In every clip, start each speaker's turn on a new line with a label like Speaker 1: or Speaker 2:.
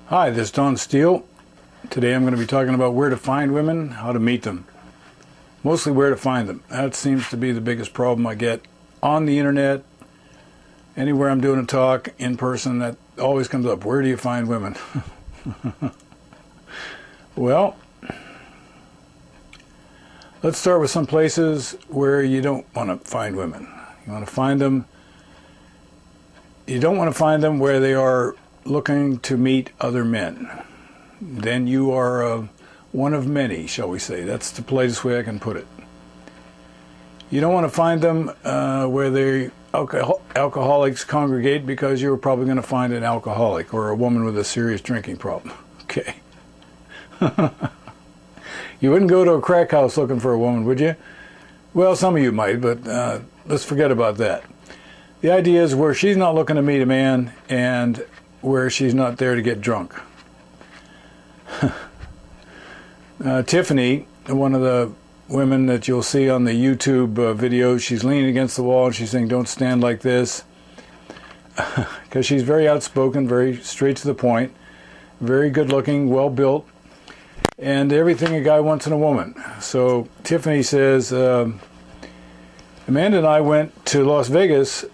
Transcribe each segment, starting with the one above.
Speaker 1: Hi, this is Don Steele. Today I'm going to be talking about where to find women, how to meet them. Mostly where to find them. That seems to be the biggest problem I get on the internet. Anywhere I'm doing a talk, in person, that always comes up. Where do you find women? Well, let's start with some places where you don't want to find women. You want to find them. You don't want to find them where they are looking to meet other men. Then you are one of many, shall we say. That's the politest way I can put it. You don't want to find them where the alcoholics congregate, because you're probably going to find an alcoholic or a woman with a serious drinking problem. Okay. You wouldn't go to a crack house looking for a woman, would you? Well, some of you might, but let's forget about that. The idea is where she's not looking to meet a man and where she's not there to get drunk. Tiffany, one of the women that you'll see on the YouTube videos, she's leaning against the wall and she's saying, "Don't stand like this," because she's very outspoken, very straight to the point, very good looking, well built, and everything a guy wants in a woman. So Tiffany says, Amanda and I went to Las Vegas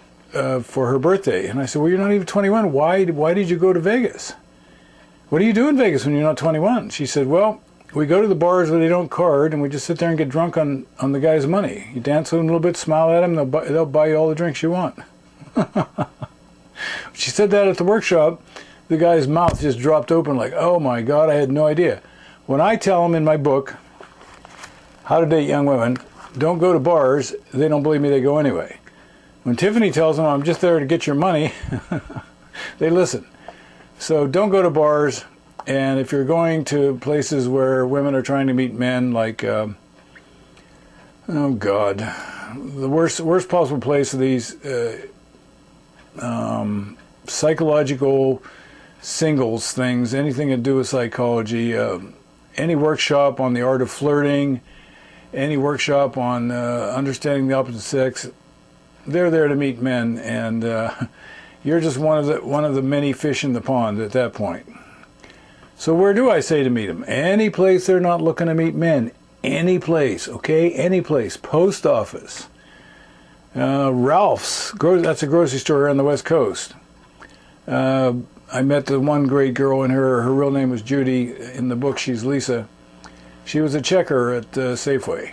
Speaker 1: for her birthday. And I said, well, you're not even 21. Why did you go to Vegas? What do you do in Vegas when you're not 21? She said, well, we go to the bars where they don't card, and we just sit there and get drunk on the guy's money. You dance with them a little bit, smile at them, they'll buy you all the drinks you want. She said that at the workshop. The guy's mouth just dropped open like, oh my God, I had no idea. When I tell them in my book, How to Date Young Women, don't go to bars, they don't believe me, they go anyway. When Tiffany tells them, I'm just there to get your money, they listen. So don't go to bars, and if you're going to places where women are trying to meet men, like, oh God, the worst possible place are these psychological singles things, anything to do with psychology, any workshop on the art of flirting, any workshop on understanding the opposite sex, they're there to meet men, and you're just one of the many fish in the pond at that point. So where do I say to meet them? Any place they're not looking to meet men. Any place, okay? Any place. Post office. Ralph's. That's a grocery store on the West Coast. I met the one great girl in her real name was Judy. In the book, she's Lisa. She was a checker at Safeway.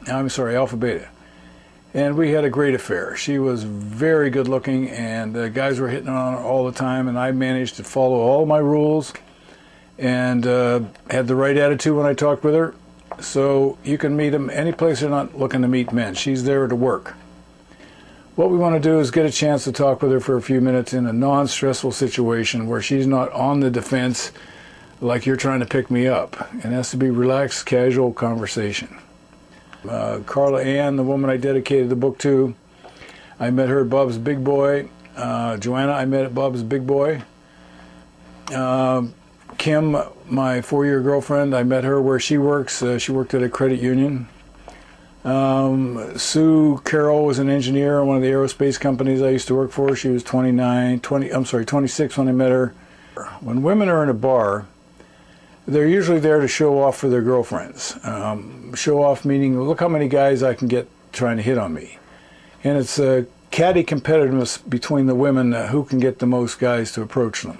Speaker 1: I'm sorry, Alpha Beta. And we had a great affair. She was very good looking, and guys were hitting on her all the time, and I managed to follow all my rules and had the right attitude when I talked with her. So you can meet them any place they're not looking to meet men. She's there to work. What we want to do is get a chance to talk with her for a few minutes in a non-stressful situation where she's not on the defense like you're trying to pick me up. It has to be relaxed, casual conversation. Carla Ann, the woman I dedicated the book to, I met her at Bob's Big Boy. Joanna, I met at Bob's Big Boy. Kim, my 4-year girlfriend, I met her where she works. She worked at a credit union. Sue Carroll was an engineer in one of the aerospace companies I used to work for. She was 26 when I met her. When women are in a bar, they're usually there to show off for their girlfriends. Show off meaning, look how many guys I can get trying to hit on me. And it's a catty competitiveness between the women, who can get the most guys to approach them.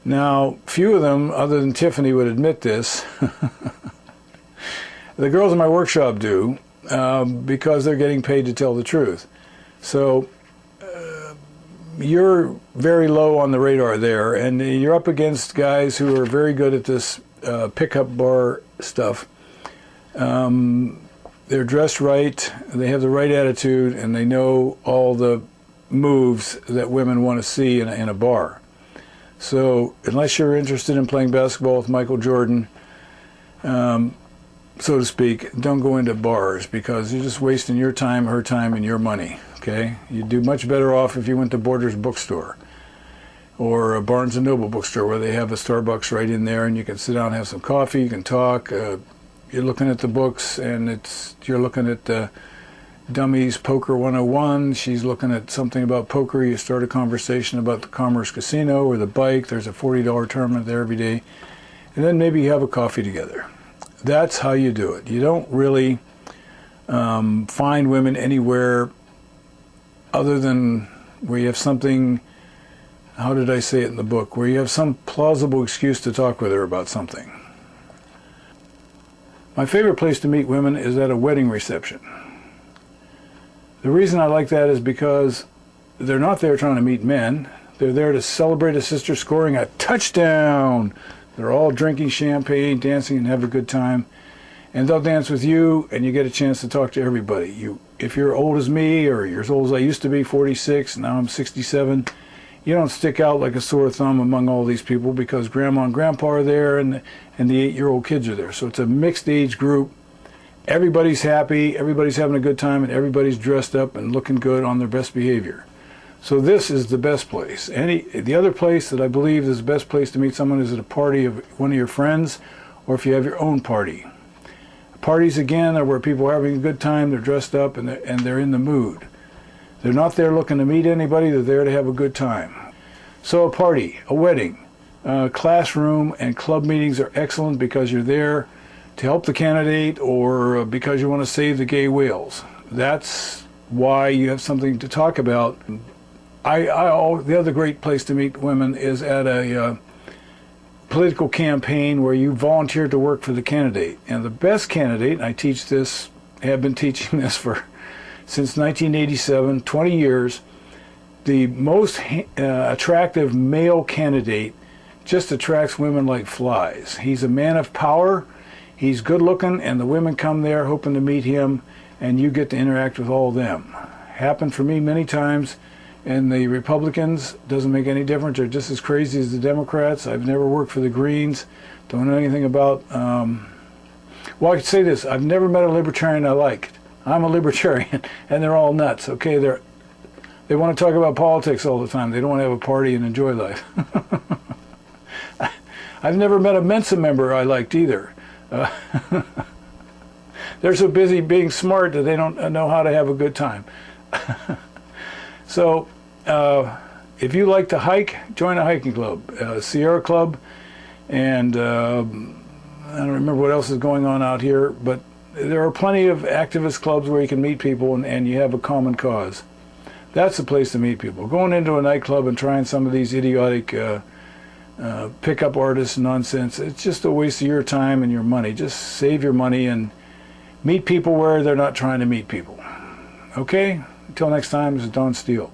Speaker 1: Now, few of them, other than Tiffany, would admit this. The girls in my workshop do, because they're getting paid to tell the truth. So you're very low on the radar there, and you're up against guys who are very good at this pickup bar stuff. They're dressed right, they have the right attitude, and they know all the moves that women want to see in a bar. So unless you're interested in playing basketball with Michael Jordan, so to speak, don't go into bars, because you're just wasting your time, her time, and your money. Okay, you'd do much better off if you went to Borders bookstore or a Barnes & Noble bookstore, where they have a Starbucks right in there, and you can sit down and have some coffee, you can talk, you're looking at the books, and you're looking at Dummies Poker 101. She's looking at something about poker. You start a conversation about the Commerce Casino or the bike. There's a $40 tournament there every day. And then maybe you have a coffee together. That's how you do it. You don't really find women anywhere other than where you have something, how did I say it in the book, where you have some plausible excuse to talk with her about something. My favorite place to meet women is at a wedding reception. The reason I like that is because they're not there trying to meet men. They're there to celebrate a sister scoring a touchdown. They're all drinking champagne, dancing, and have a good time. And they'll dance with you, and you get a chance to talk to everybody. If you're old as me, or you're as old as I used to be, 46, now I'm 67, you don't stick out like a sore thumb among all these people because Grandma and Grandpa are there, and the 8-year-old kids are there. So it's a mixed age group. Everybody's happy, everybody's having a good time, and everybody's dressed up and looking good on their best behavior. So this is the best place. The other place that I believe is the best place to meet someone is at a party of one of your friends, or if you have your own party. Parties, again, are where people are having a good time, they're dressed up, and they're in the mood. They're not there looking to meet anybody, they're there to have a good time. So a party, a wedding, classroom, and club meetings are excellent because you're there to help the candidate or because you want to save the gay whales. That's why you have something to talk about. The other great place to meet women is at a political campaign where you volunteer to work for the candidate. And the best candidate, and I teach this, have been teaching this since 1987, 20 years, the most attractive male candidate just attracts women like flies. He's a man of power, he's good looking, and the women come there hoping to meet him, and you get to interact with all of them. Happened for me many times. And the Republicans, doesn't make any difference. They're just as crazy as the Democrats. I've never worked for the Greens. Don't know anything about... well, I could say this. I've never met a libertarian I liked. I'm a libertarian, and they're all nuts. Okay, they want to talk about politics all the time. They don't want to have a party and enjoy life. I've never met a Mensa member I liked either. They're so busy being smart that they don't know how to have a good time. So, if you like to hike, join a hiking club, Sierra Club, and I don't remember what else is going on out here, but there are plenty of activist clubs where you can meet people and you have a common cause. That's the place to meet people. Going into a nightclub and trying some of these idiotic pickup artist nonsense, it's just a waste of your time and your money. Just save your money and meet people where they're not trying to meet people. Okay? Until next time, this is Don Steele.